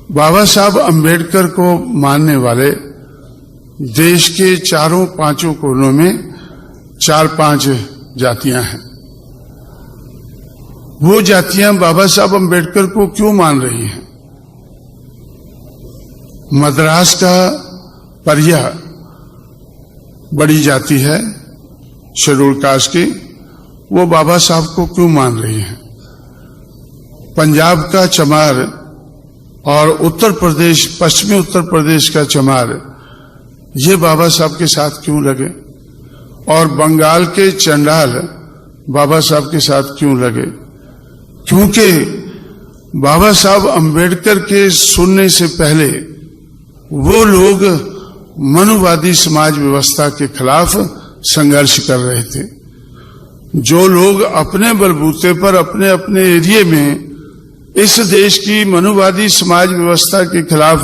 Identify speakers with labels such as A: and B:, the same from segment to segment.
A: बाबा साहब अंबेडकर को मानने वाले देश के चारों पांचों कोनों में 4-5 जातियां हैं। वो जातियां बाबा साहब अंबेडकर को क्यों मान रही हैं? मद्रास का परिया बड़ी जाति है शेड्यूल कास्ट की, वो बाबा साहब को क्यों मान रही है? पंजाब का चमार और उत्तर प्रदेश, पश्चिमी उत्तर प्रदेश का चमार, ये बाबा साहब के साथ क्यों लगे? और बंगाल के चंडाल बाबा साहब के साथ क्यों लगे? क्योंकि बाबा साहब अंबेडकर के सुनने से पहले वो लोग मनुवादी समाज व्यवस्था के खिलाफ संघर्ष कर रहे थे। जो लोग अपने बलबूते पर अपने अपने एरिया में इस देश की मनुवादी समाज व्यवस्था के खिलाफ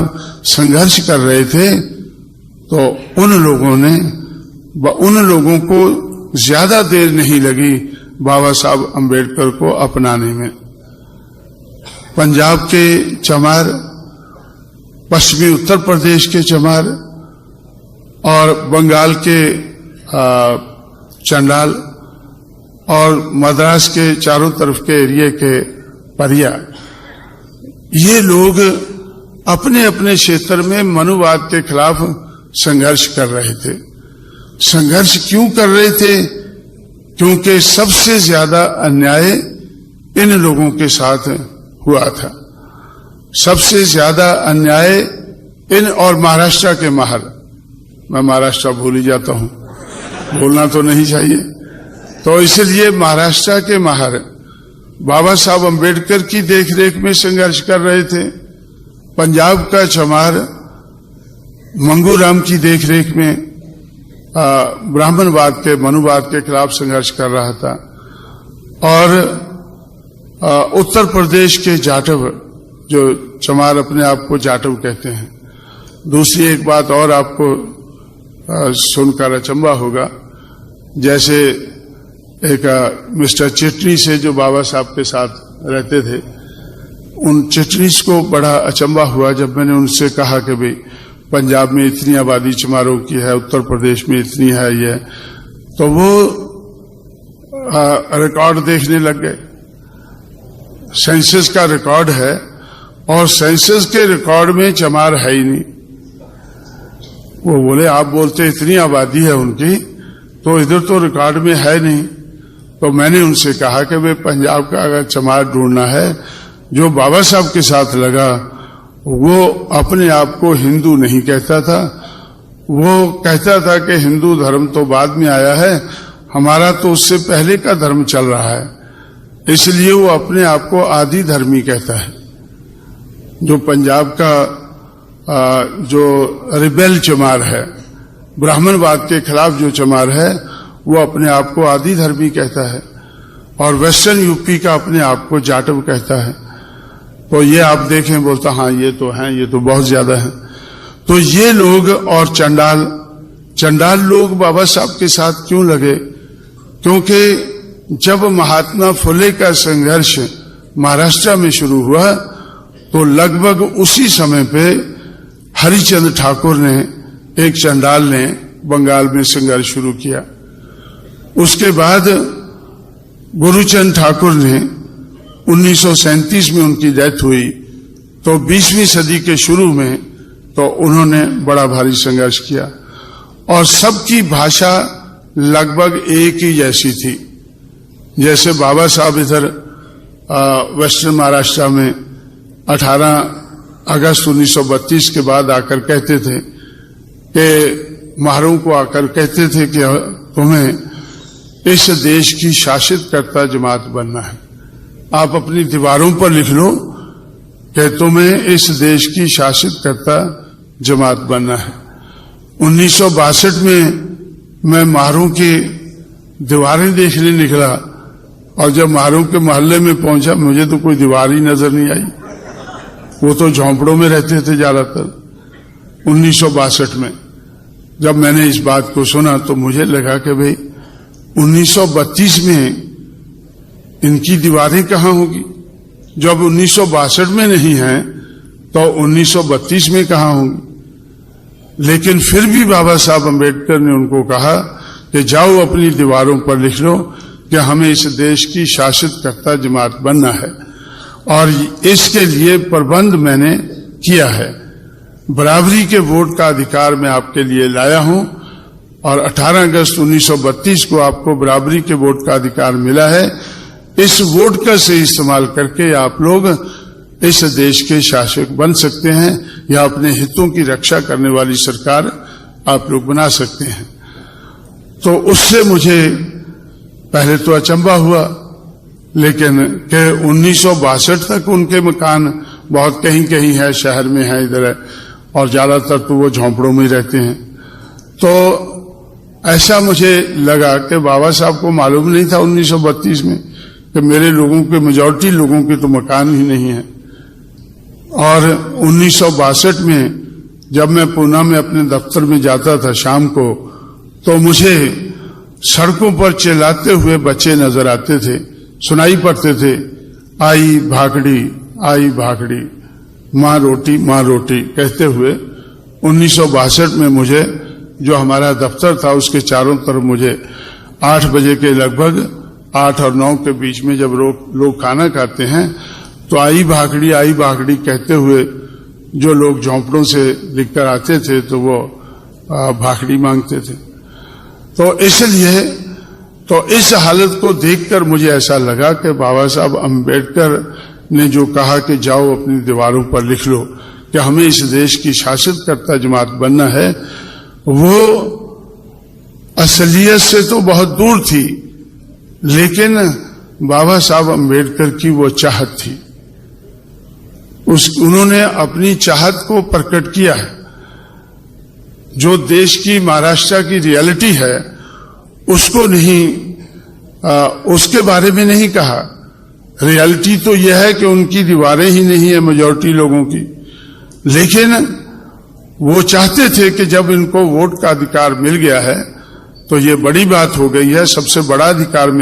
A: संघर्ष कर रहे थे, तो उन लोगों को ज्यादा देर नहीं लगी बाबा साहब अंबेडकर को अपनाने में। पंजाब के चमार, पश्चिमी उत्तर प्रदेश के चमार और बंगाल के चंडाल और मद्रास के चारों तरफ के एरिया के परिया, ये लोग अपने अपने क्षेत्र में मनुवाद के खिलाफ संघर्ष कर रहे थे। संघर्ष क्यों कर रहे थे? क्योंकि सबसे ज्यादा अन्याय इन लोगों के साथ हुआ था। सबसे ज्यादा अन्याय इन, और महाराष्ट्र के महर, मैं महाराष्ट्र भूल ही जाता हूं, बोलना तो नहीं चाहिए, तो इसलिए महाराष्ट्र के महर बाबा साहब अंबेडकर की देखरेख में संघर्ष कर रहे थे। पंजाब का चमार मंगूराम की देखरेख में ब्राह्मणवाद के, मनुवाद के खिलाफ संघर्ष कर रहा था। और उत्तर प्रदेश के जाटव, जो चमार अपने आप को जाटव कहते हैं। दूसरी एक बात और आपको सुनकर अचंभा होगा, जैसे एक मिस्टर चिटनी से जो बाबा साहब के साथ रहते थे, उन चिटनीस को बड़ा अचंभा हुआ जब मैंने उनसे कहा कि भाई पंजाब में इतनी आबादी चमारों की है, उत्तर प्रदेश में इतनी है, ये तो वो रिकॉर्ड देखने लग गए। सेंसस का रिकॉर्ड है और सेंसस के रिकॉर्ड में चमार है ही नहीं। वो बोले आप बोलते इतनी आबादी है उनकी, तो इधर तो रिकॉर्ड में है नहीं। तो मैंने उनसे कहा कि वे पंजाब का अगर चमार ढूंढना है, जो बाबा साहब के साथ लगा वो अपने आप को हिंदू नहीं कहता था, वो कहता था कि हिंदू धर्म तो बाद में आया है, हमारा तो उससे पहले का धर्म चल रहा है, इसलिए वो अपने आप को आदि धर्मी कहता है। जो पंजाब का जो रिबेल चमार है, ब्राह्मणवाद के खिलाफ जो चमार है, वो अपने आप को आदि धर्मी कहता है, और वेस्टर्न यूपी का अपने आप को जाटव कहता है। तो ये आप देखें, बोलता हाँ ये तो है, ये तो बहुत ज्यादा है। तो ये लोग और चंडाल लोग बाबा साहब के साथ क्यों लगे? क्योंकि जब महात्मा फुले का संघर्ष महाराष्ट्र में शुरू हुआ, तो लगभग उसी समय पे हरिचंद्र ठाकुर ने, एक चंडाल ने, बंगाल में संघर्ष शुरू किया। उसके बाद गुरुचंद ठाकुर ने 1937 में उनकी डेथ हुई, तो 20वीं सदी के शुरू में तो उन्होंने बड़ा भारी संघर्ष किया, और सबकी भाषा लगभग एक ही जैसी थी। जैसे बाबा साहब इधर वेस्टर्न महाराष्ट्र में 18 अगस्त 1932 के बाद आकर कहते थे कि महारों को आकर कहते थे कि तुम्हें इस देश की शासित करता जमात बनना है। आप अपनी दीवारों पर लिख लो कि तुम्हें इस देश की शासित करता जमात बनना है। 1962 में मैं महारों की दीवारें देखने निकला, और जब महारों के मोहल्ले में पहुंचा, मुझे तो कोई दीवार ही नजर नहीं आई, वो तो झोंपड़ों में रहते थे ज्यादातर। 1962 में जब मैंने इस बात को सुना, तो मुझे लगा कि भाई 1932 में इनकी दीवारें कहां होगी? जब 1962 में नहीं है, तो 1932 में कहाँ होंगी। लेकिन फिर भी बाबा साहब अम्बेडकर ने उनको कहा कि जाओ अपनी दीवारों पर लिख लो कि हमें इस देश की शासित कर्ता जमात बनना है, और इसके लिए प्रबंध मैंने किया है। बराबरी के वोट का अधिकार मैं आपके लिए लाया हूं, और 18 अगस्त 1932 को आपको बराबरी के वोट का अधिकार मिला है। इस वोट का सही इस्तेमाल करके आप लोग इस देश के शासक बन सकते हैं, या अपने हितों की रक्षा करने वाली सरकार आप लोग बना सकते हैं। तो उससे मुझे पहले तो अचंभा हुआ, लेकिन के 1962 तक उनके मकान बहुत कहीं कहीं है, शहर में है, इधर है, और ज्यादातर तो वो झोंपड़ों में ही रहते हैं। तो ऐसा मुझे लगा कि बाबा साहब को मालूम नहीं था 1932 में कि मेरे लोगों के, मेजॉरिटी लोगों के तो मकान ही नहीं है। और 1962 में जब मैं पूना में अपने दफ्तर में जाता था शाम को, तो मुझे सड़कों पर चिल्लाते हुए बच्चे नजर आते थे, सुनाई पड़ते थे, आई भाखड़ी, माँ रोटी कहते हुए। 1962 में मुझे, जो हमारा दफ्तर था उसके चारों तरफ मुझे 8 बजे के लगभग, 8 और 9 के बीच में जब लोग खाना खाते हैं, तो आई भाखड़ी कहते हुए जो लोग झोंपड़ों से लिखकर आते थे तो वो भाखड़ी मांगते थे। तो इसलिए तो इस हालत को देखकर मुझे ऐसा लगा कि बाबा साहब अम्बेडकर ने जो कहा कि जाओ अपनी दीवारों पर लिख लो कि हमें इस देश की शासित कर्ता जमात बनना है, वो असलियत से तो बहुत दूर थी, लेकिन बाबा साहब अम्बेडकर की वो चाहत थी। उन्होंने अपनी चाहत को प्रकट किया है। जो देश की, महाराष्ट्र की रियलिटी है उसको नहीं, उसके बारे में नहीं कहा। रियलिटी तो यह है कि उनकी दीवारें ही नहीं है मेजॉरिटी लोगों की, लेकिन वो चाहते थे कि जब इनको वोट का अधिकार मिल गया है तो ये बड़ी बात हो गई है, सबसे बड़ा अधिकार मिल